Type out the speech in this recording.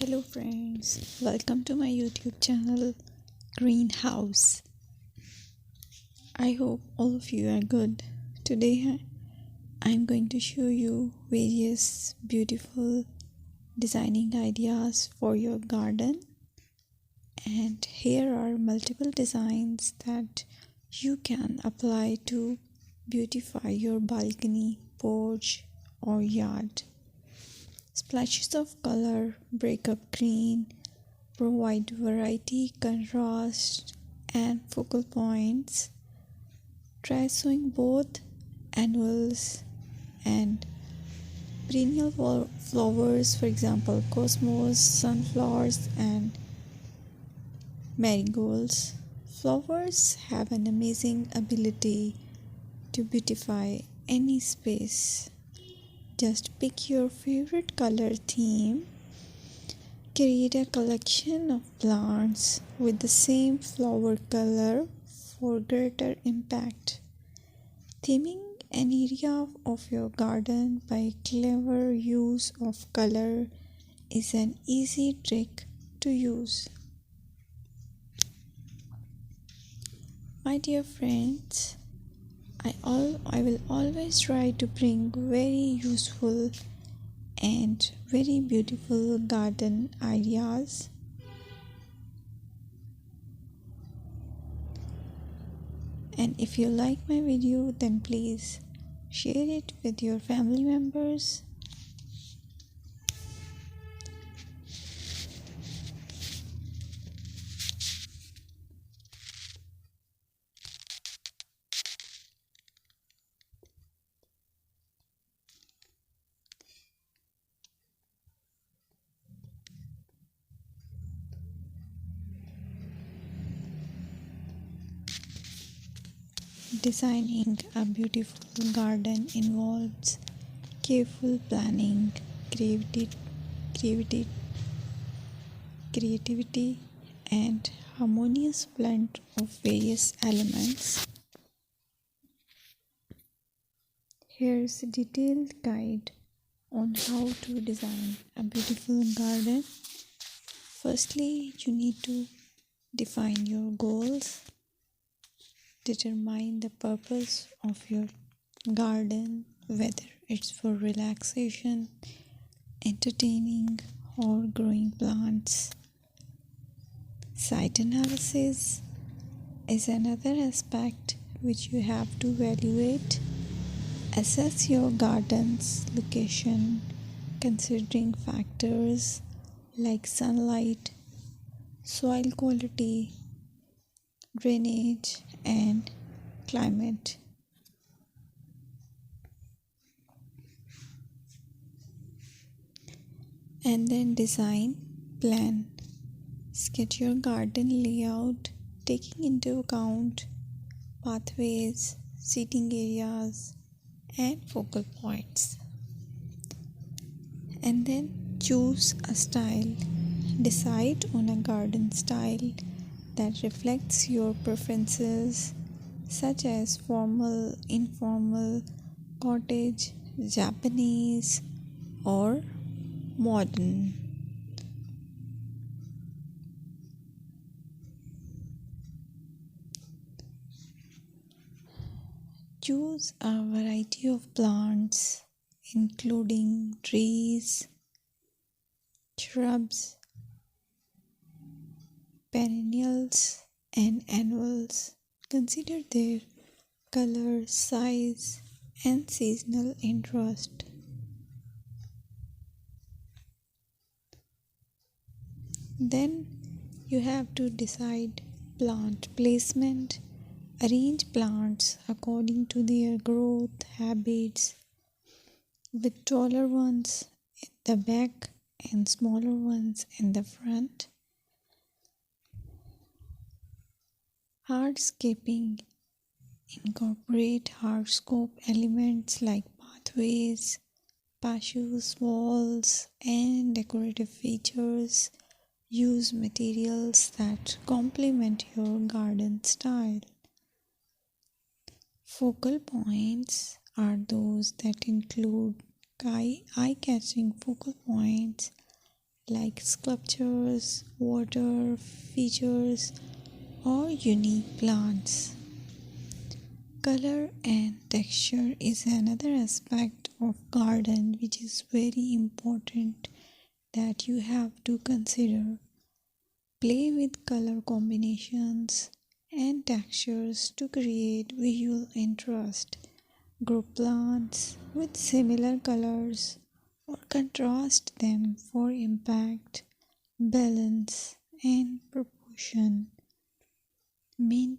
Hello friends, welcome to my YouTube channel Greenhouse. I hope all of you are good. Today I'm going to show you various beautiful designing ideas for your garden, and here are multiple designs that you can apply to beautify your balcony, porch or yard. Splashes of color break up green, provide variety, contrast, and focal points. Try sowing both annuals and perennial flowers, for example, cosmos, sunflowers, and marigolds. Flowers have an amazing ability to beautify any space. Just pick your favorite color theme. Create a collection of plants with the same flower color for greater impact. Theming an area of your garden by clever use of color is an easy trick to use. My dear friends, I will always try to bring very useful and very beautiful garden ideas. And if you like my video, then please share it with your family members. Designing a beautiful garden involves careful planning, creativity, creativity, and harmonious blend of various elements. Here's a detailed guide on how to design a beautiful garden. Firstly, you need to define your goals. Determine the purpose of your garden, whether it's for relaxation, entertaining, or growing plants. Site analysis is another aspect which you have to evaluate. Assess your garden's location, considering factors like sunlight, soil quality, drainage, and climate. And then design plan. Sketch your garden layout, taking into account pathways, seating areas, and focal points. And then choose a style. Decide on a garden style that reflects your preferences, such as formal, informal, cottage, Japanese, or modern. Choose a variety of plants, including trees, shrubs, perennials, and annuals. Consider their color, size, and seasonal interest. Then you have to decide plant placement. Arrange plants according to their growth habits, with taller ones in the back and smaller ones in the front. Hardscaping. Incorporate hardscape elements like pathways, patios, walls, and decorative features. Use materials that complement your garden style. Focal points are those that include eye-catching focal points like sculptures, water features, or unique plants. Color and texture is another aspect of garden which is very important that you have to consider. Play with color combinations and textures to create visual interest. Group plants with similar colors or contrast them for impact, balance, and proportion. Maintain